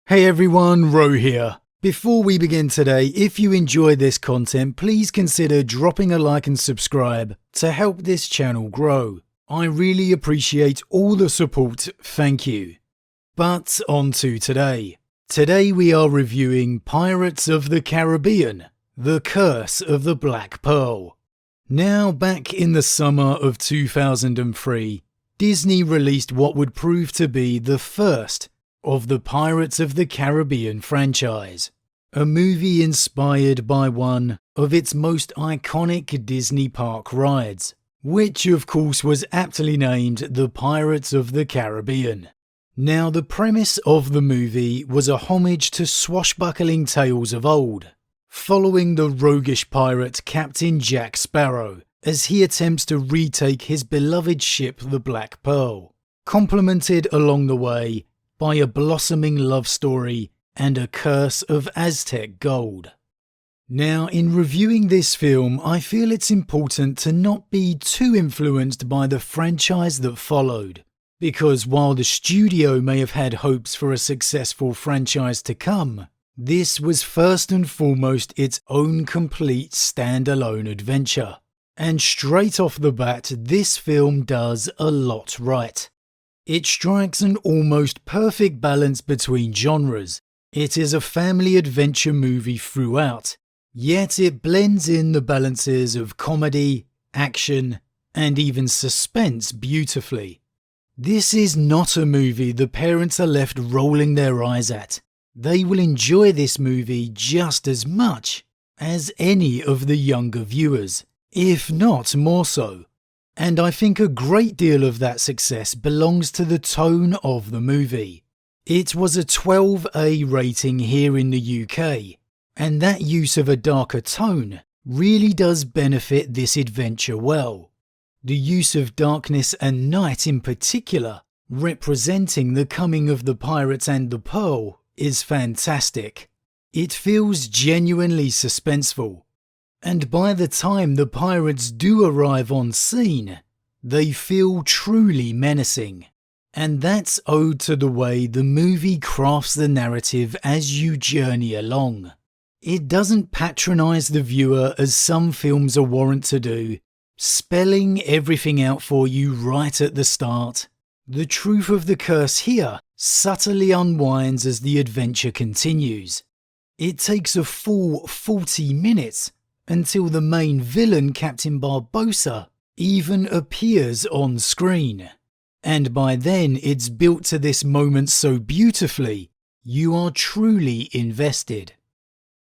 Hey everyone, Rho here. Before we begin today, if you enjoy this content, please consider dropping a like and subscribe to help this channel grow. I really appreciate all the support, thank you. But on to today. Today we are reviewing Pirates of the Caribbean, The Curse of the Black Pearl. Now, back in the summer of 2003, Disney released what would prove to be the first of the Pirates of the Caribbean franchise, a movie inspired by one of its most iconic Disney park rides, which of course was aptly named the Pirates of the Caribbean. Now, the premise of the movie was a homage to swashbuckling tales of old, following the roguish pirate Captain Jack Sparrow as he attempts to retake his beloved ship the Black Pearl, complemented along the way by a blossoming love story and a curse of Aztec gold. Now, in reviewing this film, I feel it's important to not be too influenced by the franchise that followed, because while the studio may have had hopes for a successful franchise to come, this was first and foremost its own complete standalone adventure. And straight off the bat, this film does a lot right. It strikes an almost perfect balance between genres. It is a family adventure movie throughout, yet it blends in the balances of comedy, action, and even suspense beautifully. This is not a movie the parents are left rolling their eyes at. They will enjoy this movie just as much as any of the younger viewers, if not more so. And I think a great deal of that success belongs to the tone of the movie. It was a 12A rating here in the UK, and that use of a darker tone really does benefit this adventure well. The use of darkness and night in particular, representing the coming of the pirates and the pearl, is fantastic. It feels genuinely suspenseful. And by the time the pirates do arrive on scene, they feel truly menacing. And that's owed to the way the movie crafts the narrative as you journey along. It doesn't patronise the viewer as some films are wont to do, spelling everything out for you right at the start. The truth of the curse here subtly unwinds as the adventure continues. It takes a full 40 minutes until the main villain, Captain Barbossa, even appears on screen. And by then it's built to this moment so beautifully, you are truly invested.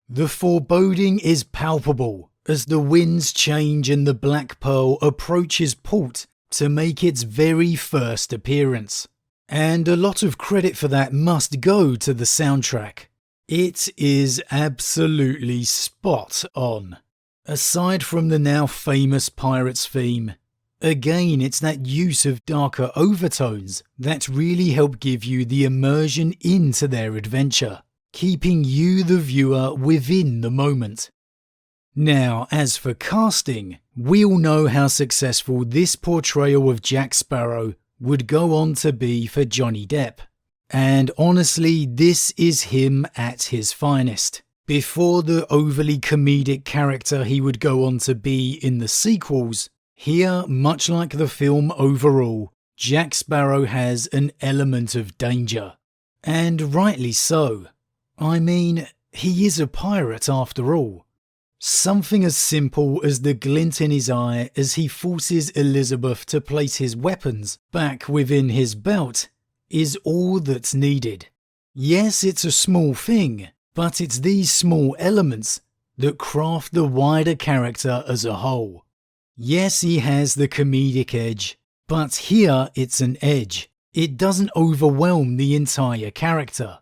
The foreboding is palpable as the winds change and the Black Pearl approaches port to make its very first appearance. And a lot of credit for that must go to the soundtrack. It is absolutely spot on. Aside from the now famous Pirates theme, again it's that use of darker overtones that really help give you the immersion into their adventure, keeping you the viewer within the moment. Now, as for casting, we all know how successful this portrayal of Jack Sparrow would go on to be for Johnny Depp. And honestly, this is him at his finest. Before the overly comedic character he would go on to be in the sequels, here, much like the film overall, Jack Sparrow has an element of danger. And rightly so. I mean, he is a pirate after all. Something as simple as the glint in his eye as he forces Elizabeth to place his weapons back within his belt is all that's needed. Yes, it's a small thing, but it's these small elements that craft the wider character as a whole. Yes, he has the comedic edge, but here it's an edge. It doesn't overwhelm the entire character.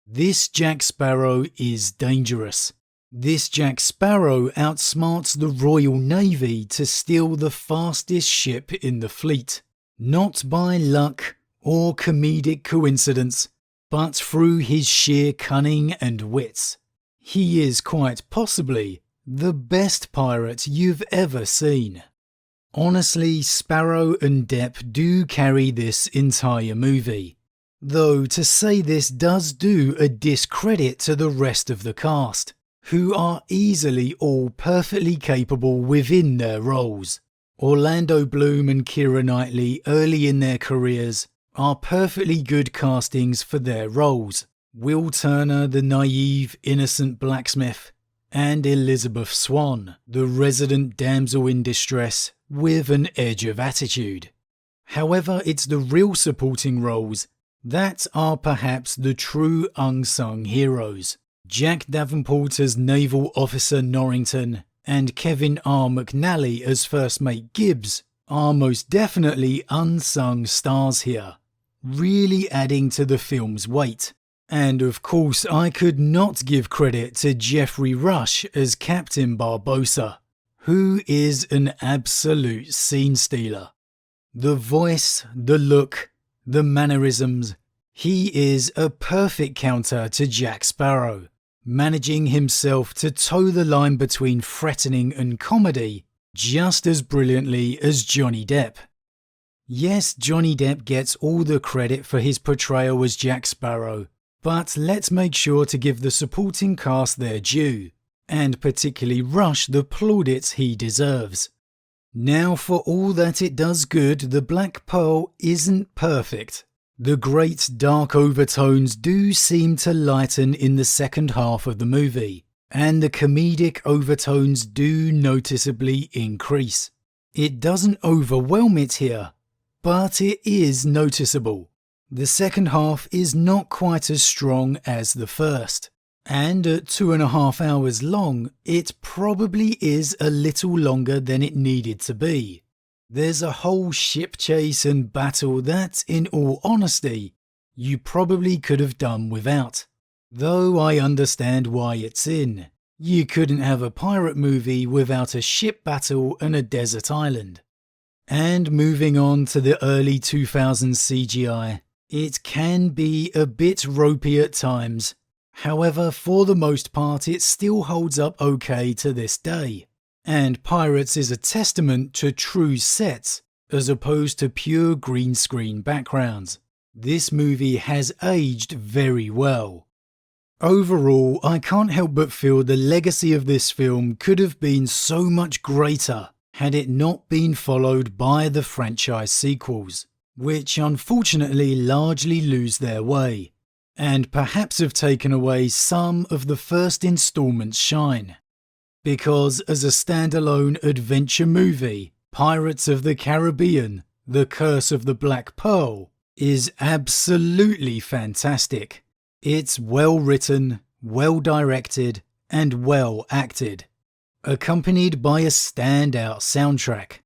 This Jack Sparrow is dangerous. This Jack Sparrow outsmarts the Royal Navy to steal the fastest ship in the fleet, not by luck or comedic coincidence, but through his sheer cunning and wits. He is quite possibly the best pirate you've ever seen. Honestly, Sparrow and Depp do carry this entire movie. Though to say this does do a discredit to the rest of the cast, who are easily all perfectly capable within their roles. Orlando Bloom and Keira Knightley early in their careers are perfectly good castings for their roles. Will Turner, the naive, innocent blacksmith, and Elizabeth Swann, the resident damsel in distress with an edge of attitude. However, it's the real supporting roles that are perhaps the true unsung heroes. Jack Davenport as Naval Officer Norrington and Kevin R. McNally as First Mate Gibbs are most definitely unsung stars here, really adding to the film's weight. And of course, I could not give credit to Jeffrey Rush as Captain Barbossa, who is an absolute scene stealer. The voice, the look, the mannerisms, he is a perfect counter to Jack Sparrow, managing himself to toe the line between threatening and comedy just as brilliantly as Johnny Depp. Yes, Johnny Depp gets all the credit for his portrayal as Jack Sparrow, but let's make sure to give the supporting cast their due, and particularly Rush the plaudits he deserves. Now, for all that it does good, The Black Pearl isn't perfect. The great dark overtones do seem to lighten in the second half of the movie, and the comedic overtones do noticeably increase. It doesn't overwhelm it here, but it is noticeable. The second half is not quite as strong as the first, and at 2.5 hours long, it probably is a little longer than it needed to be. There's a whole ship chase and battle that, in all honesty, you probably could have done without. Though I understand why it's in. You couldn't have a pirate movie without a ship battle and a desert island. And moving on to the early 2000s CGI, it can be a bit ropey at times. However, for the most part, it still holds up okay to this day. And Pirates is a testament to true sets as opposed to pure green screen backgrounds. This movie has aged very well. Overall, I can't help but feel the legacy of this film could have been so much greater had it not been followed by the franchise sequels, which unfortunately largely lose their way, and perhaps have taken away some of the first installment's shine. Because as a standalone adventure movie, Pirates of the Caribbean: The Curse of the Black Pearl is absolutely fantastic. It's well written, well directed, and well acted, accompanied by a standout soundtrack.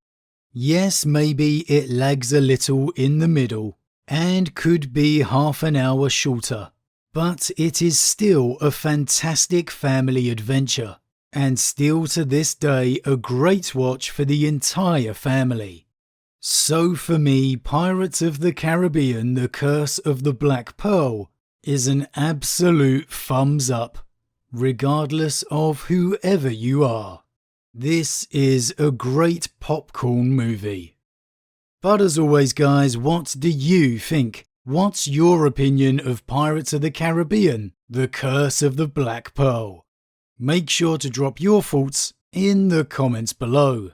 Yes, maybe it lags a little in the middle and could be half an hour shorter, but it is still a fantastic family adventure, and still to this day a great watch for the entire family. So for me, Pirates of the Caribbean: The Curse of the Black Pearl is an absolute thumbs up, regardless of whoever you are. This is a great popcorn movie. But as always guys, what do you think? What's your opinion of Pirates of the Caribbean: The Curse of the Black Pearl? Make sure to drop your thoughts in the comments below.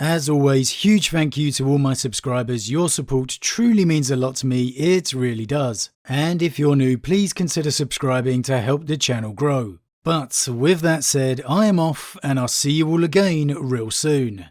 As always, huge thank you to all my subscribers. Your support truly means a lot to me, it really does. And if you're new, please consider subscribing to help the channel grow. But with that said, I am off and I'll see you all again real soon.